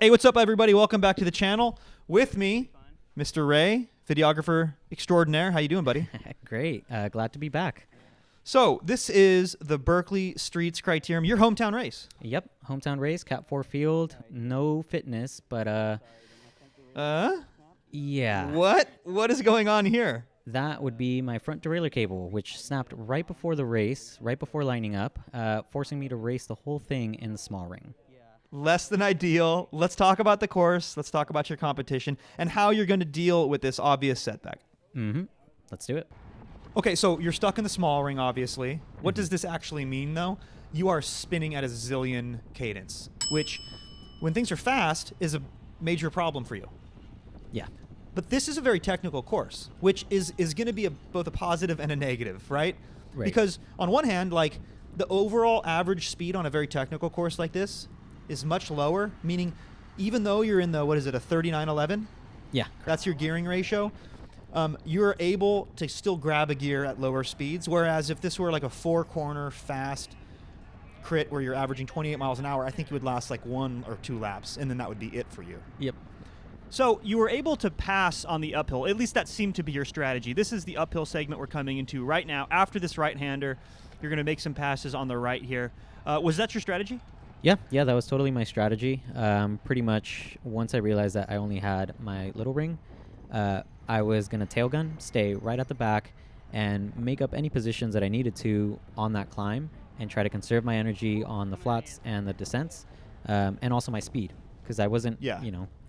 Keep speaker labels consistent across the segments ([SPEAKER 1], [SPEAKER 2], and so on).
[SPEAKER 1] Hey, what's up, everybody? Welcome back to the channel. With me, Mr. Ray, videographer extraordinaire. How you doing, buddy?
[SPEAKER 2] Great. Glad to be back.
[SPEAKER 1] So this is the Berkeley Streets Criterium, your hometown race.
[SPEAKER 2] Yep. Hometown race, Cat 4 field. No fitness, but yeah.
[SPEAKER 1] What is going on here?
[SPEAKER 2] That would be my front derailleur cable, which snapped right before the race, right before lining up, forcing me to race the whole thing in the small ring.
[SPEAKER 1] Less than ideal. Let's talk about the course. Let's talk about your competition and how you're going to deal with this obvious setback.
[SPEAKER 2] Mm-hmm. Let's do it.
[SPEAKER 1] Okay, so you're stuck in the small ring, obviously. What does this actually mean, though? You are spinning at a zillion cadence, which, when things are fast, is a major problem for you.
[SPEAKER 2] Yeah.
[SPEAKER 1] But this is a very technical course, which is going to be both a positive and a negative, right?
[SPEAKER 2] Right.
[SPEAKER 1] Because on one hand, like, the overall average speed on a very technical course like this is much lower, meaning even though you're in the, what is it, a 3911?
[SPEAKER 2] Yeah.
[SPEAKER 1] That's your gearing ratio. You're able to still grab a gear at lower speeds, whereas if this were like a four-corner fast crit where you're averaging 28 miles an hour, I think you would last like 1 or 2 laps, and then that would be it for you.
[SPEAKER 2] Yep.
[SPEAKER 3] So you were able to pass on the uphill. At least that seemed to be your strategy. This is the uphill segment we're coming into right now. After this right-hander, you're going to make some passes on the right here. Was that your strategy?
[SPEAKER 2] Yeah, that was totally my strategy. Pretty much once I realized that I only had my little ring, I was going to tail gun, stay right at the back, and make up any positions that I needed to on that climb and try to conserve my energy on the flats and the descents, and also my speed. Because I wasn't,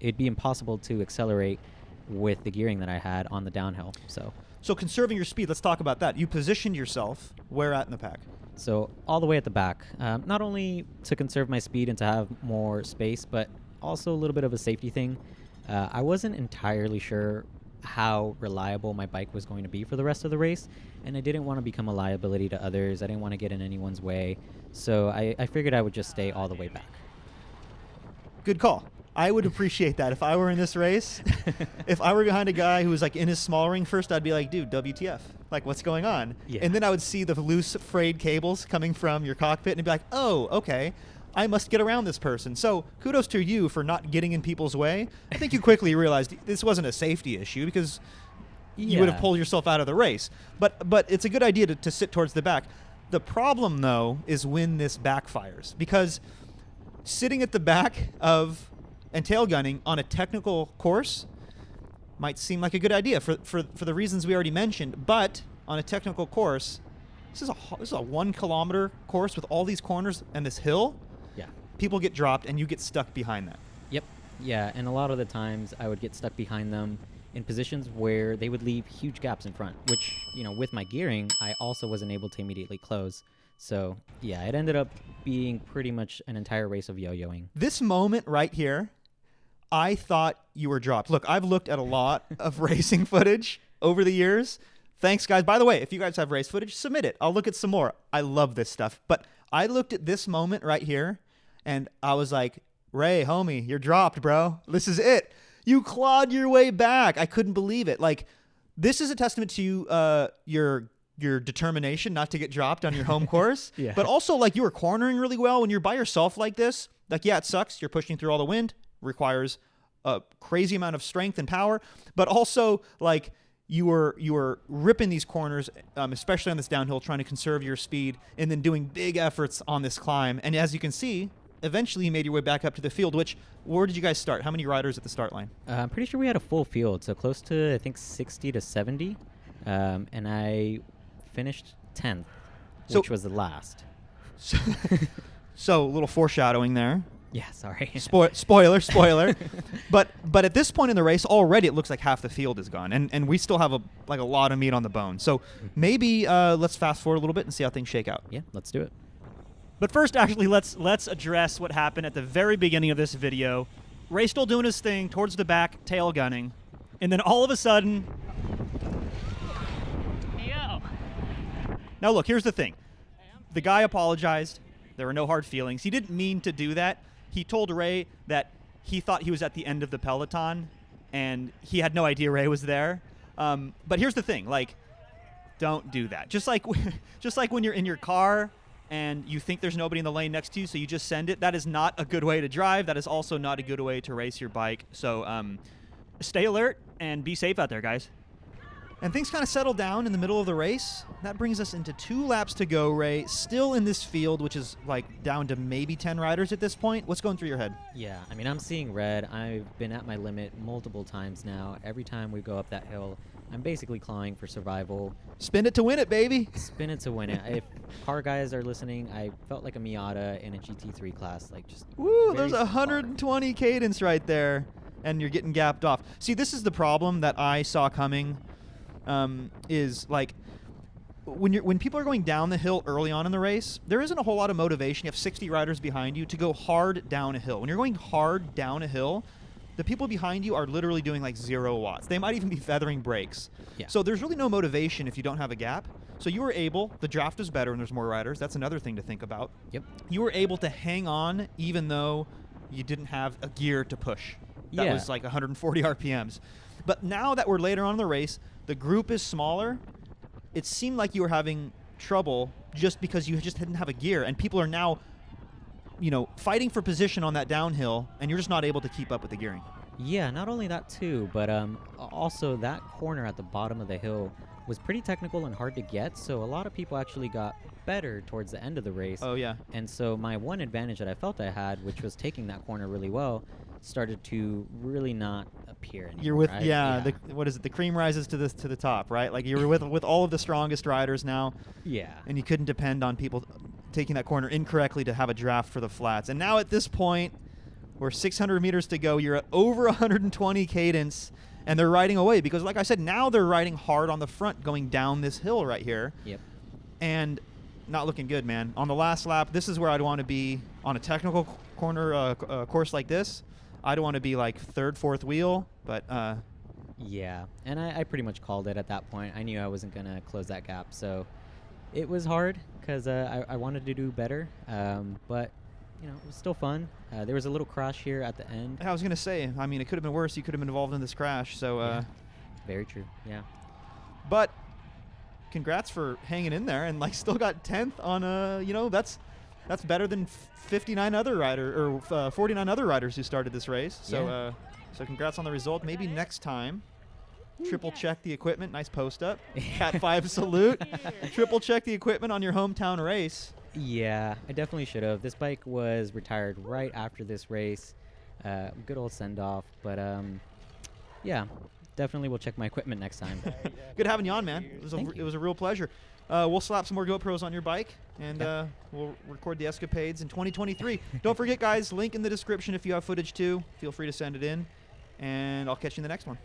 [SPEAKER 2] it'd be impossible to accelerate with the gearing that I had on the downhill.
[SPEAKER 1] So conserving your speed, let's talk about that. You positioned yourself where at in the pack?
[SPEAKER 2] So all the way at the back, not only to conserve my speed and to have more space, but also a little bit of a safety thing. I wasn't entirely sure how reliable my bike was going to be for the rest of the race, and I didn't want to become a liability to others. I didn't want to get in anyone's way, so I figured I would just stay all the way back.
[SPEAKER 1] Good call. I would appreciate that if I were in this race. If I were behind a guy who was like in his small ring first, I'd be like, dude, WTF? Like, what's going on?
[SPEAKER 2] Yeah.
[SPEAKER 1] And then I would see the loose frayed cables coming from your cockpit and be like, oh, okay, I must get around this person. So kudos to you for not getting in people's way. I think you quickly realized this wasn't a safety issue because you would have pulled yourself out of the race. But it's a good idea to sit towards the back. The problem, though, is when this backfires, because sitting at the back of and tail gunning on a technical course might seem like a good idea for the reasons we already mentioned, but on a technical course, this is a 1 kilometer course with all these corners and this hill.
[SPEAKER 2] Yeah. People
[SPEAKER 1] get dropped and you get stuck behind that.
[SPEAKER 2] Yep. Yeah, and a lot of the times I would get stuck behind them in positions where they would leave huge gaps in front, which, with my gearing, I also wasn't able to immediately close. So, yeah, it ended up being pretty much an entire race of yo-yoing.
[SPEAKER 1] This moment right here, I thought you were dropped. Look, I've looked at a lot of racing footage over the years. Thanks, guys. By the way, if you guys have race footage, submit it. I'll look at some more. I love this stuff. But I looked at this moment right here, and I was like, Ray, homie, you're dropped, bro. This is it. You clawed your way back. I couldn't believe it. Like, this is a testament to your determination not to get dropped on your home course.
[SPEAKER 2] Yeah.
[SPEAKER 1] But also, like, you were cornering really well. When you're by yourself like this, like, yeah, it sucks. You're pushing through all the wind. Requires a crazy amount of strength and power, but also like you were ripping these corners, especially on this downhill, trying to conserve your speed, and then doing big efforts on this climb. And as you can see, eventually you made your way back up to the field. Where did you guys start? How many riders at the start line?
[SPEAKER 2] I'm pretty sure we had a full field, so close to I think 60 to 70, and I finished 10th, which was the last.
[SPEAKER 1] So a little foreshadowing there.
[SPEAKER 2] Yeah, sorry.
[SPEAKER 1] Spoiler. But at this point in the race, already it looks like half the field is gone, and we still have a lot of meat on the bone. So maybe let's fast forward a little bit and see how things shake out.
[SPEAKER 2] Yeah, let's do it.
[SPEAKER 3] But first, actually, let's address what happened at the very beginning of this video. Ray still doing his thing towards the back, tail gunning, and then all of a sudden, yo. Now look, here's the thing. The guy apologized. There were no hard feelings. He didn't mean to do that. He told Ray that he thought he was at the end of the peloton, and he had no idea Ray was there. But here's the thing, like, don't do that. Just like when you're in your car and you think there's nobody in the lane next to you, so you just send it. That is not a good way to drive. That is also not a good way to race your bike. So stay alert and be safe out there, guys.
[SPEAKER 1] And things kind of settle down in the middle of the race. That brings us into 2 laps to go, Ray. Still in this field, which is like down to maybe 10 riders at this point. What's going through your head?
[SPEAKER 2] Yeah, I mean, I'm seeing red. I've been at my limit multiple times now. Every time we go up that hill, I'm basically clawing for survival.
[SPEAKER 1] Spin it to win it, baby.
[SPEAKER 2] Spin it to win it. If car guys are listening, I felt like a Miata in a GT3 class, like just
[SPEAKER 1] Woo,
[SPEAKER 2] very
[SPEAKER 1] there's 120 cadence right there, and you're getting gapped off. See, this is the problem that I saw coming, is like when people are going down the hill early on in the race, there isn't a whole lot of motivation. You have 60 riders behind you to go hard down a hill. When you're going hard down a hill, the people behind you are literally doing like 0 watts. They might even be feathering brakes.
[SPEAKER 2] Yeah.
[SPEAKER 1] So there's really no motivation if you don't have a gap. So you were able, the draft is better when there's more riders. That's another thing to think about.
[SPEAKER 2] Yep.
[SPEAKER 1] You were able to hang on even though you didn't have a gear to push. That
[SPEAKER 2] Yeah.
[SPEAKER 1] was like 140 RPMs. But now that we're later on in the race, the group is smaller. It seemed like you were having trouble just because you just didn't have a gear, and people are now, fighting for position on that downhill, and you're just not able to keep up with the gearing.
[SPEAKER 2] Yeah, not only that too, but also that corner at the bottom of the hill was pretty technical and hard to get, so a lot of people actually got better towards the end of the race.
[SPEAKER 1] Oh, yeah.
[SPEAKER 2] And so my one advantage that I felt I had, which was taking that corner really well, started to really not appear anymore.
[SPEAKER 1] You're with
[SPEAKER 2] right?
[SPEAKER 1] what is it? The cream rises to the top, right? Like you were with all of the strongest riders now,
[SPEAKER 2] Yeah.
[SPEAKER 1] and you couldn't depend on people taking that corner incorrectly to have a draft for the flats. And now at this point, we're 600 meters to go. You're at over 120 cadence, and they're riding away because, like I said, now they're riding hard on the front, going down this hill right here.
[SPEAKER 2] Yep.
[SPEAKER 1] And not looking good, man. On the last lap, this is where I'd want to be on a technical corner course like this. I'd want to be like third, fourth wheel, but
[SPEAKER 2] Yeah, and I pretty much called it at that point. I knew I wasn't going to close that gap, so it was hard because I wanted to do better, but it was still fun. There was a little crash here at the end.
[SPEAKER 1] I was going to say, I mean, it could have been worse. You could have been involved in this crash. So,
[SPEAKER 2] Yeah. Very true, yeah.
[SPEAKER 1] But congrats for hanging in there and like still got 10th on that's better than 59 other 49 other riders who started this race. So
[SPEAKER 2] Yeah.
[SPEAKER 1] so congrats on the result. Maybe next time triple check the equipment. Nice post up. Cat 5 salute. Triple check the equipment on your hometown race.
[SPEAKER 2] Yeah, I definitely should have. This bike was retired right after this race. Good old send-off, but yeah, definitely will check my equipment next time.
[SPEAKER 1] Good having you on, man.
[SPEAKER 2] Thank you.
[SPEAKER 1] It was a real pleasure. We'll slap some more GoPros on your bike, and
[SPEAKER 2] Yeah.
[SPEAKER 1] we'll record the escapades in 2023. Don't forget, guys, link in the description if you have footage too. Feel free to send it in, and I'll catch you in the next one.